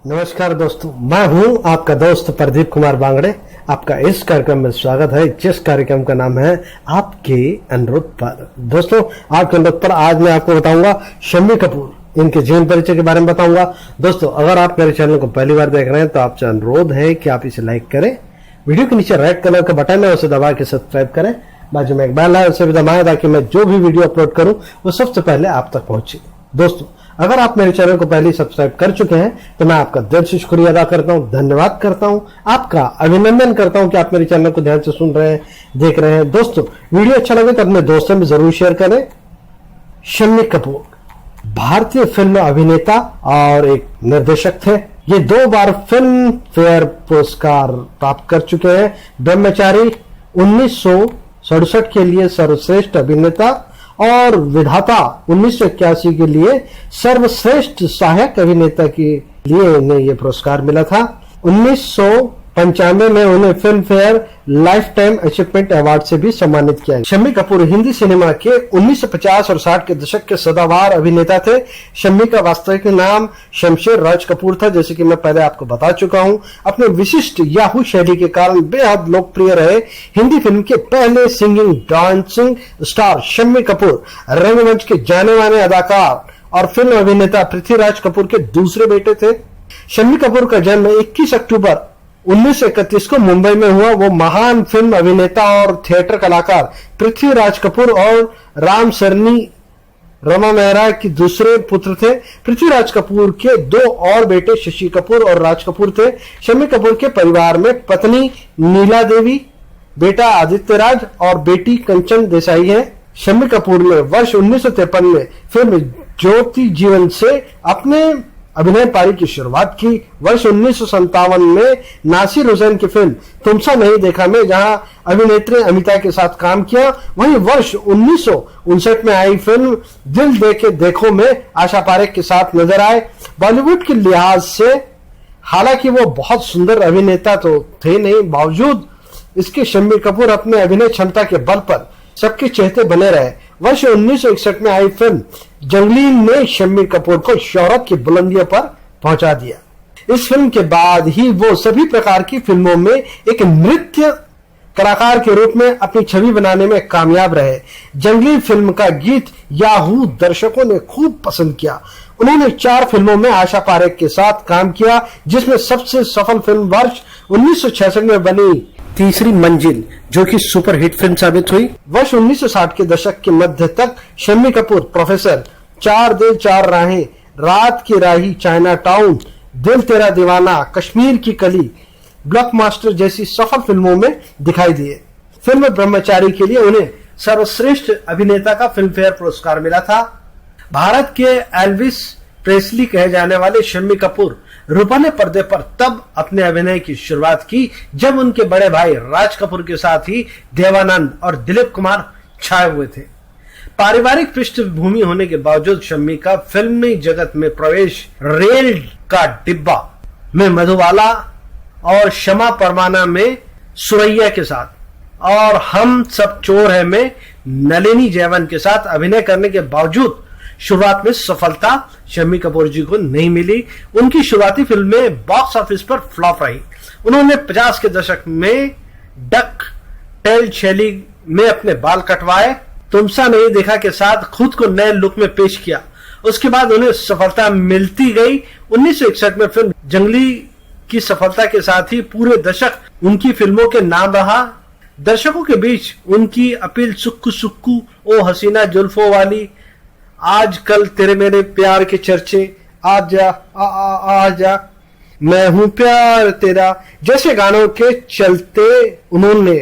नमस्कार दोस्तों, मैं हूं आपका दोस्त प्रदीप कुमार बांगड़े। आपका इस कार्यक्रम में स्वागत है, जिस कार्यक्रम का नाम है आपके अनुरोध पर। दोस्तों, आपके अनुरोध पर आज मैं आपको बताऊंगा शम्मी कपूर, इनके जीवन परिचय के बारे में बताऊंगा। दोस्तों, अगर आप मेरे चैनल को पहली बार देख रहे हैं तो आपसे अनुरोध है कि आप इसे लाइक करें। वीडियो के नीचे रेड कलर का बटन है, उसे दबा के सब्सक्राइब करें। बाजू में एक बेल है, उसे भी दबाएं ताकि मैं जो भी वीडियो अपलोड करूं वो सबसे पहले आप तक पहुंचे। दोस्तों, अगर आप मेरे चैनल को पहले सब्सक्राइब कर चुके हैं तो मैं आपका दिल से शुक्रिया अदा करता हूं, धन्यवाद करता हूं, आपका अभिनंदन करता हूं कि आप मेरे चैनल को ध्यान से सुन रहे हैं, देख रहे हैं। दोस्तों, वीडियो अच्छा लगे तो अपने दोस्तों में जरूर शेयर करें। शम्मी कपूर भारतीय फिल्म अभिनेता और एक निर्देशक थे। ये 2 बार फिल्म फेयर पुरस्कार प्राप्त कर चुके हैं। ब्रह्मचारी 1967 के लिए सर्वश्रेष्ठ अभिनेता और विधाता 1981 के लिए सर्वश्रेष्ठ सहायक अभिनेता के लिए इन्हें यह पुरस्कार मिला था। 1995 में उन्हें film fair life time achievement award से भी सम्मानित किया गया। शम्मी कपूर हिंदी सिनेमा के 1950 और 60 के दशक के सदाबहार अभिनेता थे। शम्मी का वास्तविक नाम शमशेर राज कपूर था, जैसे कि मैं पहले आपको बता चुका हूं। अपने विशिष्ट याहू शैली के कारण बेहद लोकप्रिय रहे। हिंदी फिल्म के पहले singing dancing star Shammi Kapoor रंगमंच के जाने माने अदाकार और फिल्म अभिनेता पृथ्वीराज कपूर के दूसरे बेटे थे। शम्मी कपूर का जन्म 21 अक्टूबर 1931 को मुंबई में हुआ। वो महान फिल्म अभिनेता और थिएटर कलाकार पृथ्वीराज कपूर और राम सरनी रमा मेहरा के दूसरे पुत्र थे। पृथ्वीराज कपूर के 2 और बेटे शशि कपूर और राज कपूर थे। शम्मी कपूर के परिवार में पत्नी नीला देवी, बेटा आदित्य राज और बेटी कंचन देसाई है। शम्मी कपूर ने वर्ष 1953 में फिल्म ज्योति जीवन से अपने अभिनय पारी की शुरुआत की। वर्ष 1957 में नासिर हुसैन की फिल्म तुमसा नहीं देखा में जहां अभिनेत्री अमिता के साथ काम किया। वहीं वर्ष 1959 में आई फिल्म दिल दे के देखो में आशा पारेख के साथ नजर आए। बॉलीवुड के लिहाज से हालांकि वो बहुत सुंदर अभिनेता तो थे नहीं, बावजूद इसके शम्मी कपूर अपने अभिनय क्षमता के बल पर सबके चहेते बने रहे। वर्ष 1961 में आई फिल्म जंगली ने शम्मी कपूर को शोहरत की बुलंदियों पर पहुंचा दिया। इस फिल्म के बाद ही वो सभी प्रकार की फिल्मों में एक नृत्य कलाकार के रूप में अपनी छवि बनाने में कामयाब रहे। जंगली फिल्म का गीत याहू दर्शकों ने खूब पसंद किया। उन्होंने 4 फिल्मों में आशा पारेख के साथ काम किया, जिसमें सबसे सफल फिल्म वर्ष 1966 में बनी तीसरी मंजिल, जो कि सुपरहिट फिल्म साबित हुई। वर्ष 1960 के दशक के मध्य तक शम्मी कपूर प्रोफेसर, 4 दिल 4 राहें, रात की राही, चाइना टाउन, दिल तेरा दीवाना, कश्मीर की कली, ब्लॉकबस्टर जैसी सफल फिल्मों में दिखाई दिए। फिल्म ब्रह्मचारी के लिए उन्हें सर्वश्रेष्ठ अभिनेता का फिल्म फेयर पुरस्कार मिला था। भारत के एल्विस प्रेस्ली कहे जाने वाले शम्मी कपूर रूपाने पर्दे पर तब अपने अभिनय की शुरुआत की जब उनके बड़े भाई राज कपूर के साथ ही देवानंद और दिलीप कुमार छाए हुए थे। पारिवारिक पृष्ठभूमि होने के बावजूद शम्मी का फिल्मी जगत में प्रवेश रेल का डिब्बा में मधुबाला और क्षमा परवाना में सुरैया के साथ और हम सब चोर है में नलिनी जयवंत के साथ अभिनय करने के बावजूद शुरुआत में सफलता शम्मी कपूर जी को नहीं मिली। उनकी शुरुआती फिल्में बॉक्स ऑफिस पर फ्लॉप रही। उन्होंने 50 के दशक में डक टेल शैली में अपने बाल कटवाए, तुमसा नहीं देखा के साथ खुद को नए लुक में पेश किया। उसके बाद उन्हें सफलता मिलती गई। 1961 में फिल्म जंगली की सफलता के साथ ही पूरे दशक उनकी फिल्मों के नाम रहा। दर्शकों के बीच उनकी अपील सुक्कू सुक्कू, ओ हसीना जुल्फों वाली, आजकल तेरे मेरे प्यार के चर्चे, आजा आजा मैं हूं प्यार तेरा जैसे गानों के चलते उन्होंने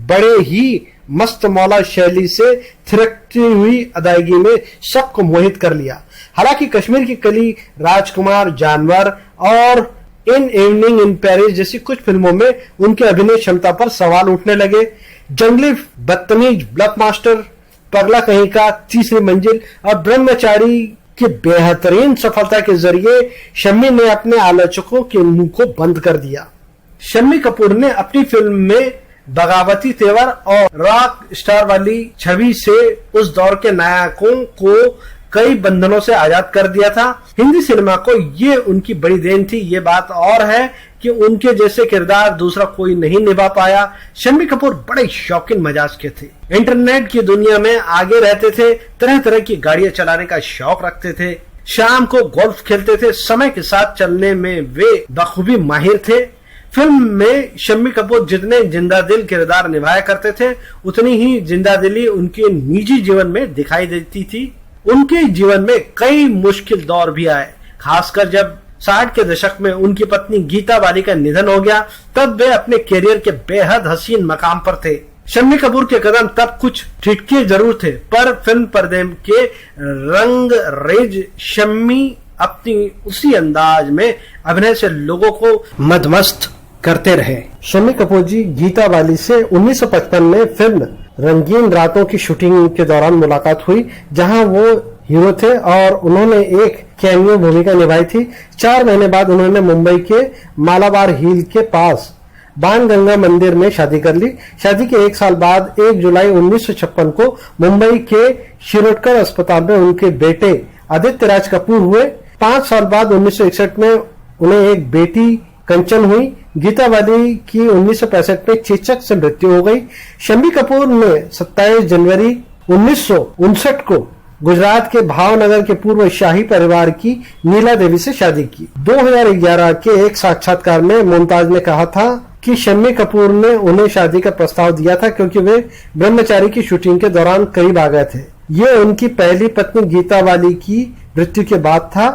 बड़े ही मस्त मौला शैली से थिरकती हुई अदायगी में सबको मोहित कर लिया। हालांकि कश्मीर की कली, राजकुमार, जानवर और इन इवनिंग इन पेरिस जैसी कुछ फिल्मों में उनके अभिनय क्षमता पर सवाल उठने लगे। जंगली, बदतमीज, ब्लॉकबस्टर, पगला कहीं का, तीसरी मंजिल और ब्रह्मचारी की बेहतरीन सफलता के जरिए शम्मी ने अपने आलोचकों के मुंह को बंद कर दिया। शम्मी कपूर ने अपनी फिल्म में बगावती तेवर और रॉक स्टार वाली छवि से उस दौर के नायकों को कई बंधनों से आजाद कर दिया था। हिंदी सिनेमा को ये उनकी बड़ी देन थी। ये बात और है कि उनके जैसे किरदार दूसरा कोई नहीं निभा पाया। शम्मी कपूर बड़े शौकीन मिजाज के थे, इंटरनेट की दुनिया में आगे रहते थे, तरह तरह की गाड़ियां चलाने का शौक रखते थे, शाम को गोल्फ खेलते थे, समय के साथ चलने में वे बखूबी माहिर थे। फिल्म में शम्मी कपूर जितने जिंदादिल किरदार निभाया करते थे, उतनी ही जिंदादिली उनके निजी जीवन में दिखाई देती थी। उनके जीवन में कई मुश्किल दौर भी आए, खासकर जब 60 के दशक में उनकी पत्नी गीता बाली का निधन हो गया। तब वे अपने कैरियर के बेहद हसीन मकाम पर थे। शम्मी कपूर के कदम तब कुछ ठिठके जरूर थे, पर फिल्म पर्दे के रंग रेज शम्मी अपनी उसी अंदाज में अभिनय से लोगों को मदमस्त करते रहे। शम्मी कपूर जी गीता बाली से 1955 में फिल्म रंगीन रातों की शूटिंग के दौरान मुलाकात हुई, जहां वो हीरो थे और उन्होंने एक कैमियो भूमिका निभाई थी। 4 महीने बाद उन्होंने मुंबई के मालाबार हिल के पास बाणगंगा मंदिर में शादी कर ली। शादी के 1 साल बाद 1 जुलाई 1956 को मुंबई के शिरोडकर अस्पताल में उनके बेटे आदित्य राज कपूर हुए। 5 साल बाद 1961 में उन्हें एक बेटी कंचन हुई। गीता बाली की 1965 में चेचक से मृत्यु हो गई। शम्मी कपूर ने 27 जनवरी 1959 को गुजरात के भावनगर के पूर्व शाही परिवार की नीला देवी से शादी की। 2011 के एक साक्षात्कार में मुमताज ने कहा था कि शम्मी कपूर ने उन्हें शादी का प्रस्ताव दिया था क्योंकि वे ब्रह्मचारी की शूटिंग के दौरान करीब आ गए थे। ये उनकी पहली पत्नी गीता बाली की मृत्यु के बाद था।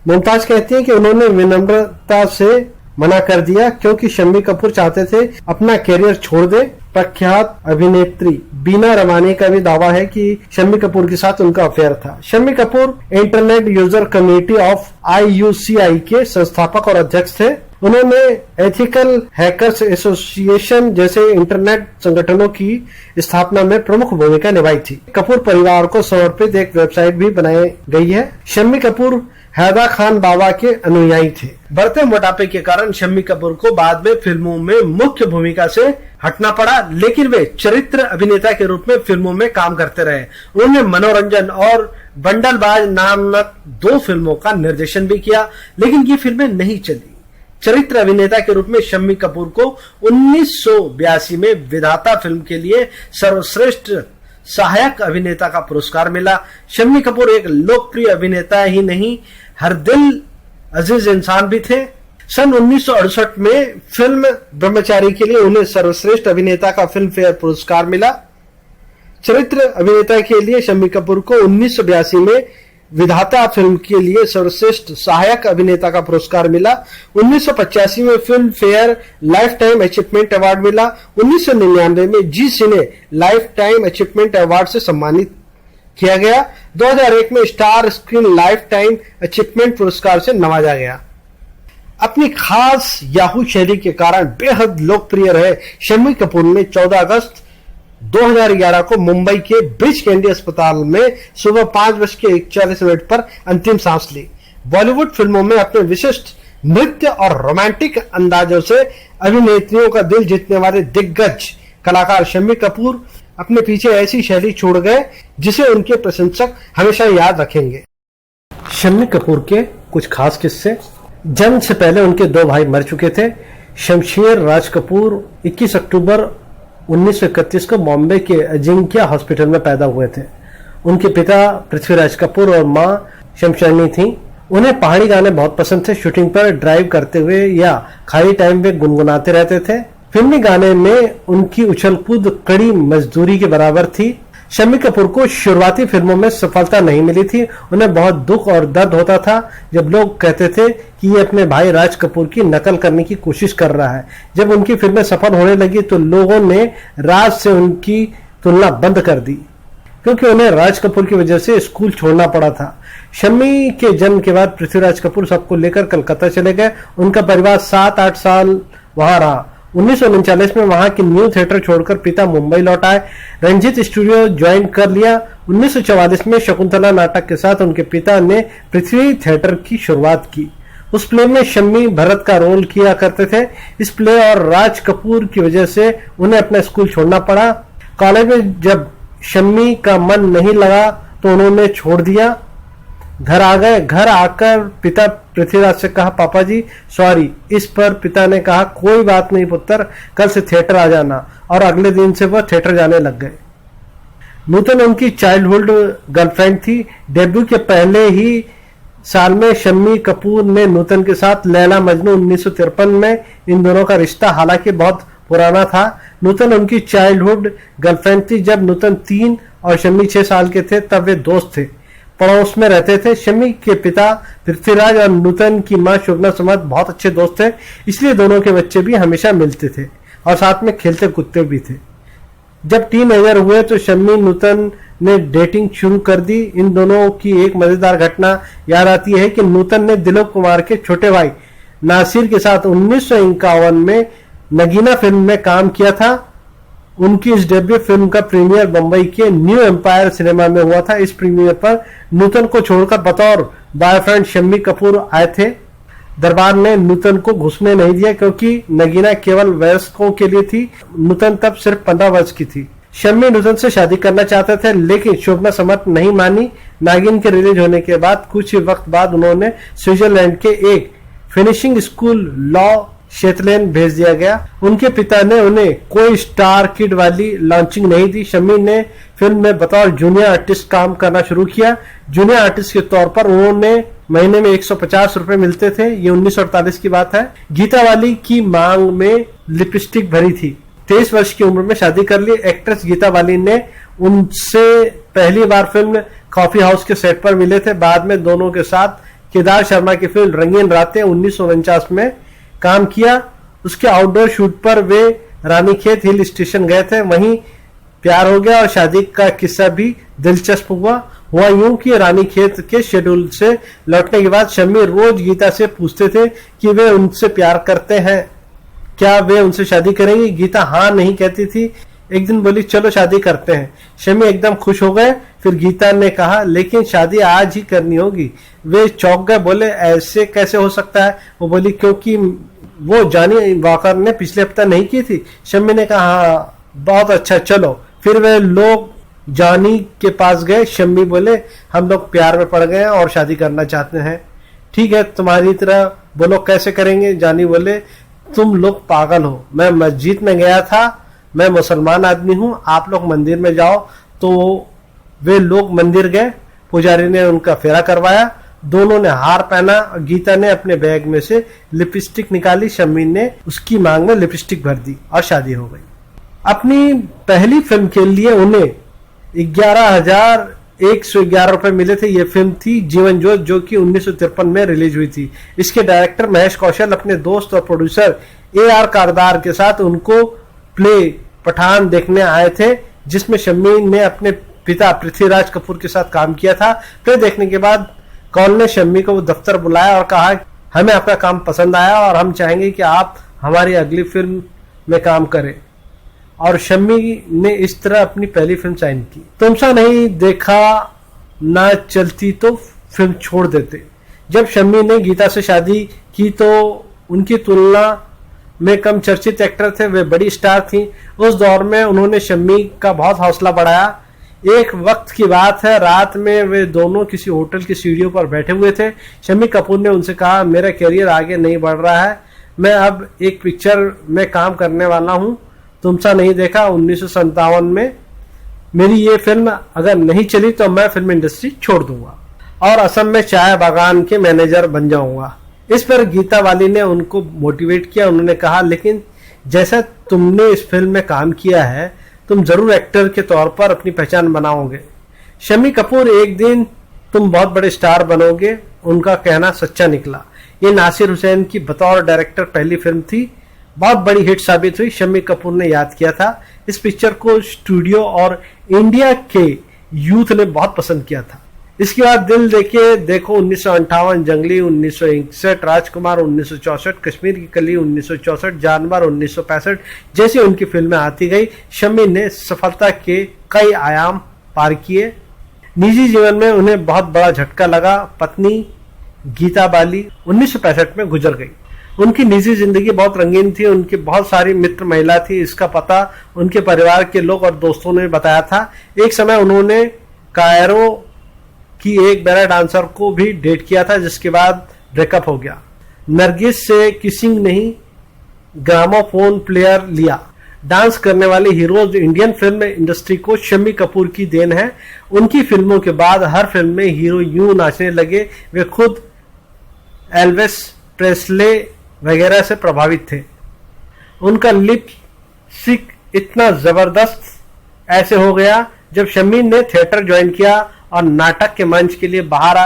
मुमताज कहती है कि उन्होंने विनम्रता से मना कर दिया क्योंकि शम्मी कपूर चाहते थे अपना कैरियर छोड़ दे। प्रख्यात अभिनेत्री बीना रमानी का भी दावा है कि शम्मी कपूर के साथ उनका अफेयर था। Shammi Kapoor internet user committee of IUCI के संस्थापक और अध्यक्ष थे। उन्होंने एथिकल हैकर्स एसोसिएशन जैसे इंटरनेट संगठनों की स्थापना में प्रमुख भूमिका निभाई थी। कपूर परिवार को समर्पित एक वेबसाइट भी बनाई गई है। शम्मी कपूर हैदर खान बाबा के अनुयायी थे। बढ़ते मोटापे के कारण शम्मी कपूर को बाद में फिल्मों में मुख्य भूमिका से हटना पड़ा, लेकिन वे चरित्र अभिनेता के रूप में फिल्मों में काम करते रहे। उन्होंने मनोरंजन और बंडलबाज नामक 2 फिल्मों का निर्देशन भी किया, लेकिन ये फिल्में नहीं चली। चरित्र अभिनेता के रूप में शम्मी कपूर को 1982 में विधाता फिल्म के लिए सर्वश्रेष्ठ सहायक अभिनेता का पुरस्कार मिला। शम्मी कपूर एक लोकप्रिय अभिनेता ही नहीं, हर दिल अजीज इंसान भी थे। सन 1968 में फिल्म ब्रह्मचारी के लिए उन्हें सर्वश्रेष्ठ अभिनेता का फिल्म फेयर पुरस्कार मिला। चरित्र अभिनेता के लिए शम्मी कपूर को 1982 में विधाता फिल्म के लिए सर्वश्रेष्ठ सहायक अभिनेता का पुरस्कार मिला। 1985 में film fair life time achievement award मिला। 1999 में जी सिने लाइफ टाइम अचीवमेंट अवार्ड से सम्मानित किया गया। 2001 में star screen life time achievement पुरस्कार से नवाजा गया। अपनी खास याहू शैली के कारण बेहद लोकप्रिय रहे शम्मी कपूर ने 14 अगस्त 2011 को मुंबई के ब्रिच कैंडी अस्पताल में सुबह 5:41 पर अंतिम सांस ली। बॉलीवुड फिल्मों में अपने विशिष्ट नृत्य और रोमांटिक अंदाजों से अभिनेत्रियों का दिल जीतने वाले दिग्गज कलाकार शम्मी कपूर अपने पीछे ऐसी शैली छोड़ गए जिसे उनके प्रशंसक हमेशा याद रखेंगे। शम्मी कपूर के कुछ खास किस्से। जन्म से पहले उनके 2 भाई मर चुके थे। शमशेर राज कपूर 21 अक्टूबर 1931 को बॉम्बे के अजिंक्य हॉस्पिटल में पैदा हुए थे। उनके पिता पृथ्वीराज कपूर और मां शमशेरनी थी। उन्हें पहाड़ी गाने बहुत पसंद थे। शूटिंग पर ड्राइव करते हुए या खाली टाइम में गुनगुनाते रहते थे। फिल्मी गाने में उनकी उछल कूद कड़ी मजदूरी के बराबर थी। शम्मी कपूर को शुरुआती फिल्मों में सफलता नहीं मिली थी। उन्हें बहुत दुख और दर्द होता था जब लोग कहते थे कि ये अपने भाई राज कपूर की नकल करने की कोशिश कर रहा है। जब उनकी फिल्में सफल होने लगी तो लोगों ने राज से उनकी तुलना बंद कर दी क्योंकि उन्हें राज कपूर की वजह से स्कूल छोड़ना पड़ा था। शम्मी के जन्म के बाद पृथ्वीराज कपूर सबको लेकर कलकत्ता चले गए। उनका परिवार 7-8 साल वहां रहा। 1939 में वहां के न्यू थिएटर छोड़कर पिता मुंबई लौट आए। रंजीत स्टूडियो ज्वाइन कर लिया। 1944 में शकुंतला नाटक के साथ उनके पिता ने पृथ्वी थिएटर की शुरुआत की। उस प्ले में शम्मी भरत का रोल किया करते थे। इस प्ले और राज कपूर की वजह से उन्हें अपना स्कूल छोड़ना पड़ा। कॉलेज में जब शम्मी का मन नहीं लगा तो उन्होंने छोड़ दिया। घर आ गए। घर आकर पिता पृथ्वीराज से कहा, पापा जी सॉरी। इस पर पिता ने कहा, कोई बात नहीं पुत्र, कल से थिएटर आ जाना। और अगले दिन से वह थिएटर जाने लग गए। नूतन उनकी चाइल्डहुड गर्लफ्रेंड थी। डेब्यू के पहले ही साल में शम्मी कपूर ने नूतन के साथ लैला मजनू 1953 में इन दोनों का रिश्ता हालांकि बहुत पुराना था। नूतन उनकी चाइल्डहुड गर्लफ्रेंड थी। जब नूतन 3 और शम्मी 6 साल के थे तब वे दोस्त थे, पड़ोस में रहते थे। शम्मी के पिता पृथ्वीराज और नूतन की मां शुभना समद बहुत अच्छे दोस्त थे, इसलिए दोनों के बच्चे भी हमेशा मिलते थे और साथ में खेलते कूदते भी थे। जब टीनेजर हुए तो शम्मी नूतन ने डेटिंग शुरू कर दी। इन दोनों की एक मजेदार घटना याद आती है कि नूतन ने दिलीप कुमार के छोटे भाई नासिर के साथ 1951 में नगीना फिल्म में काम किया था। उनकी इस डेब्यू फिल्म का प्रीमियर मुंबई के न्यू एम्पायर सिनेमा में हुआ था। इस प्रीमियर पर नूतन को छोड़कर बतौर बॉयफ्रेंड शम्मी कपूर आए थे। दरबार ने नूतन को घुसने नहीं दिया क्योंकि नगीना केवल वयस्कों के लिए थी। नूतन तब सिर्फ 15 वर्ष की थी। शम्मी नूतन से शादी करना चाहते थे लेकिन शोभना समर्थ नहीं मानी। नागिन के रिलीज होने के बाद कुछ ही वक्त बाद उन्होंने स्विट्जरलैंड के एक फिनिशिंग स्कूल लॉ शेतलैंड भेज दिया गया। उनके पिता ने उन्हें कोई स्टार किड वाली लॉन्चिंग नहीं दी। शम्मी ने फिल्म में बतौर जूनियर आर्टिस्ट काम करना शुरू किया। जूनियर आर्टिस्ट के तौर पर उन्होंने महीने में 150 रुपए मिलते थे। ये 1948 की बात है। गीता वाली की मांग में लिपस्टिक भरी थी। 23 वर्ष की उम्र में शादी कर ली। एक्ट्रेस गीता वाली ने उनसे पहली बार फिल्म कॉफी हाउस के सेट पर मिले थे। बाद में दोनों के साथ केदार शर्मा की फिल्म रंगीन रातें 1949 में काम किया। उसके आउटडोर शूट पर वे रानीखेत हिल स्टेशन गए थे, वहीं प्यार हो गया और शादी का किस्सा भी दिलचस्प हुआ यूं कि रानीखेत के शेड्यूल से लौटने के बाद शम्मी रोज गीता से पूछते थे कि वे उनसे प्यार करते हैं, क्या वे उनसे शादी करेंगी। गीता हाँ नहीं कहती थी। एक दिन बोली चलो शादी करते हैं। शम्मी एकदम खुश हो गए। फिर गीता ने कहा लेकिन शादी आज ही करनी होगी। वे चौंक गए, बोले ऐसे कैसे हो सकता है। वो बोली क्योंकि वो जानी वाकर ने पिछले हफ्ता नहीं की थी। शम्मी ने कहा हाँ बहुत अच्छा चलो। फिर वे लोग जानी के पास गए। शम्मी बोले हम लोग प्यार में पड़ गए और शादी करना चाहते हैं। ठीक है तुम्हारी तरह बोलो कैसे करेंगे। जानी बोले तुम लोग पागल हो, मैं मस्जिद में गया था, मैं मुसलमान आदमी हूं, आप लोग मंदिर में जाओ। तो वे लोग मंदिर गए। पुजारी ने उनका फेरा करवाया। दोनों ने हार पहना। गीता ने अपने बैग में से लिपस्टिक निकाली। शम्मी ने उसकी मांग में लिपस्टिक भर दी और शादी हो गई। अपनी पहली फिल्म के लिए उन्हें 11,111 रुपए मिले थे। ये फिल्म थी जीवन जोत, जो कि 1953 में रिलीज हुई थी। इसके डायरेक्टर महेश कौशल अपने दोस्त और प्रोड्यूसर AR कारदार के साथ उनको प्ले पठान देखने आए थे, जिसमें शम्मी ने अपने पिता पृथ्वीराज कपूर के साथ काम किया था। प्ले देखने के बाद कौल ने शम्मी को दफ्तर बुलाया और कहा हमें आपका काम पसंद आया और हम चाहेंगे कि आप हमारी अगली फिल्म में काम करें। और शम्मी ने इस तरह अपनी पहली फिल्म साइन की। तुमसा नहीं देखा ना चलती तो फिल्म छोड़ देते। जब शम्मी ने गीता से शादी की तो उनकी तुलना में कम चर्चित एक्टर थे, वे बड़ी स्टार थी। उस दौर में उन्होंने शम्मी का बहुत हौसला बढ़ाया। एक वक्त की बात है, रात में वे दोनों किसी होटल की सीढ़ियों पर बैठे हुए थे। शम्मी कपूर ने उनसे कहा मेरा करियर आगे नहीं बढ़ रहा है, मैं अब एक पिक्चर में काम करने वाला हूं, तुमसा नहीं देखा 1957 में। मेरी ये फिल्म अगर नहीं चली तो मैं फिल्म इंडस्ट्री छोड़ दूंगा और असम में चाय बागान के मैनेजर बन जाऊंगा। इस पर गीता वाली ने उनको मोटिवेट किया। उन्होंने कहा लेकिन जैसा तुमने इस फिल्म में काम किया है तुम जरूर एक्टर के तौर पर अपनी पहचान बनाओगे। शम्मी कपूर एक दिन तुम बहुत बड़े स्टार बनोगे। उनका कहना सच्चा निकला। ये नासिर हुसैन की बतौर डायरेक्टर पहली फिल्म थी, बहुत बड़ी हिट साबित हुई। शम्मी कपूर ने याद किया था इस पिक्चर को स्टूडियो और इंडिया के यूथ ने बहुत पसंद किया था। इसके बाद दिल देके देखो 1958, जंगली 1961, राजकुमार 1964, कश्मीर की कली 1964, जानवर 1965 जैसी उनकी फिल्में आती गई। शम्मी ने सफलता के कई आयाम पार किए। निजी जीवन में उन्हें बहुत बड़ा झटका लगा। पत्नी गीता बाली 1965 में गुजर गई। उनकी निजी जिंदगी बहुत रंगीन थी। उनकी बहुत सारी मित्र महिला थी, इसका पता उनके परिवार के लोग और दोस्तों ने बताया था। एक समय उन्होंने कायरो कि एक बैले डांसर को भी डेट किया था, जिसके बाद ब्रेकअप हो गया। नरगिस से किसिंग नहीं, ग्रामोफोन प्लेयर लिया। डांस करने वाले हीरोज इंडियन फिल्म इंडस्ट्री को शम्मी कपूर की देन है। उनकी फिल्मों के बाद हर फिल्म में हीरो यूं नाचने लगे, वे खुद एल्विस प्रेस्ले वगैरह से प्रभावित थे। उनका लिप सिक इतना जबरदस्त ऐसे हो गया जब शम्मी ने थिएटर ज्वाइन किया और नाटक के मंच के लिए बाहर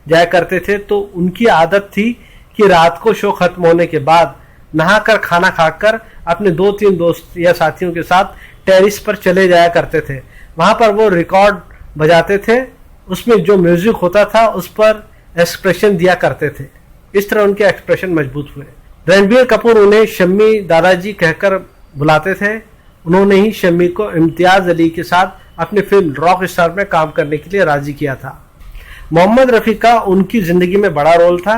जाया करते थे, तो उनकी आदत थी कि रात को शो खत्म होने के बाद नहाकर खाना खाकर अपने 2-3 दोस्त या साथियों के साथ टेरिस पर चले जाया करते थे। वहां पर वो रिकॉर्ड बजाते थे, उसमें जो म्यूजिक होता था उस पर एक्सप्रेशन दिया करते थे। इस तरह उनके एक्सप्रेशन मजबूत हुए। रणबीर कपूर उन्हें शम्मी दादाजी कहकर बुलाते थे। उन्होंने ही शम्मी को इम्तियाज अली के साथ अपनी फिल्म रॉक स्टार में काम करने के लिए राजी किया था। मोहम्मद रफी का उनकी जिंदगी में बड़ा रोल था।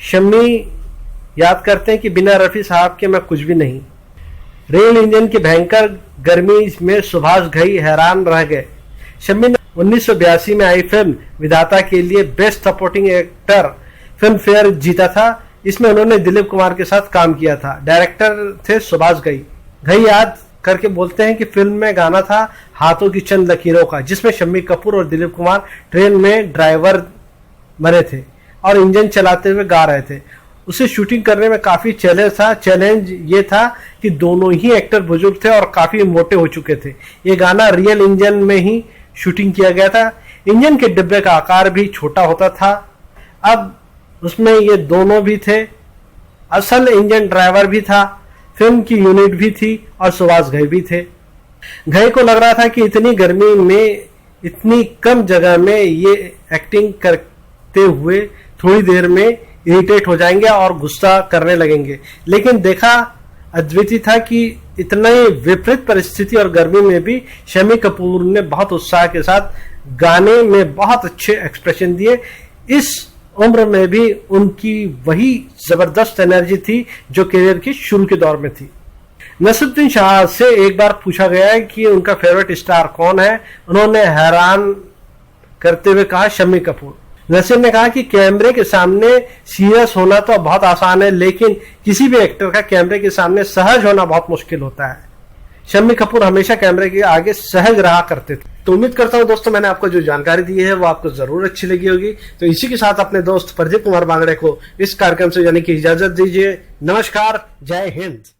शम्मी याद करते हैं कि बिना रफी साहब के मैं कुछ भी नहीं। रेल इंजन की भयंकर गर्मी में सुभाष घई हैरान रह गए। शम्मी ने 1982 में आई फिल्म विधाता के लिए best supporting actor film fair जीता था। इसमें उन्होंने दिलीप कुमार के साथ काम किया था। डायरेक्टर थे सुभाष घई। घई याद करके बोलते हैं कि फिल्म में गाना था हाथों की चंद लकीरों का, जिसमें शम्मी कपूर और दिलीप कुमार ट्रेन में ड्राइवर बने थे और इंजन चलाते हुए गा रहे थे। उसे शूटिंग करने में काफी चैलेंज था। चैलेंज ये था कि दोनों ही एक्टर बुजुर्ग थे और काफी मोटे हो चुके थे। ये गाना रियल इंजन में ही शूटिंग किया गया था। इंजन के डिब्बे का आकार भी छोटा होता था। अब उसमें ये दोनों भी थे। असल इंजन ड्राइवर भी था, फिल्म की यूनिट भी थी और सुभाष घई भी थे। घई को लग रहा था कि इतनी गर्मी में इतनी कम जगह में ये एक्टिंग करते हुए थोड़ी देर में इरिटेट हो जाएंगे और गुस्सा करने लगेंगे, लेकिन देखा अद्वितीय था कि इतना ही विपरीत परिस्थिति और गर्मी में भी शम्मी कपूर ने बहुत उत्साह के साथ गाने में बहुत अच्छे एक्सप्रेशन दिए। इस उम्र में भी उनकी वही जबरदस्त एनर्जी थी जो करियर के शुरू के दौर में थी। नसीरुद्दीन शाह से एक बार पूछा गया है कि उनका फेवरेट स्टार कौन है। उन्होंने हैरान करते हुए कहा शम्मी कपूर। नसीर ने कहा कि कैमरे के सामने सीरियस होना तो बहुत आसान है, लेकिन किसी भी एक्टर का कैमरे के सामने सहज होना बहुत मुश्किल होता है। शम्मी कपूर हमेशा कैमरे के आगे सहज रहा करते थे। तो उम्मीद करता हूं दोस्तों मैंने आपको जो जानकारी दी है वो आपको जरूर अच्छी लगी होगी। तो इसी के साथ अपने दोस्त प्रदीप कुमार बांगड़े को इस कार्यक्रम से जाने की इजाजत दीजिए। नमस्कार, जय हिंद।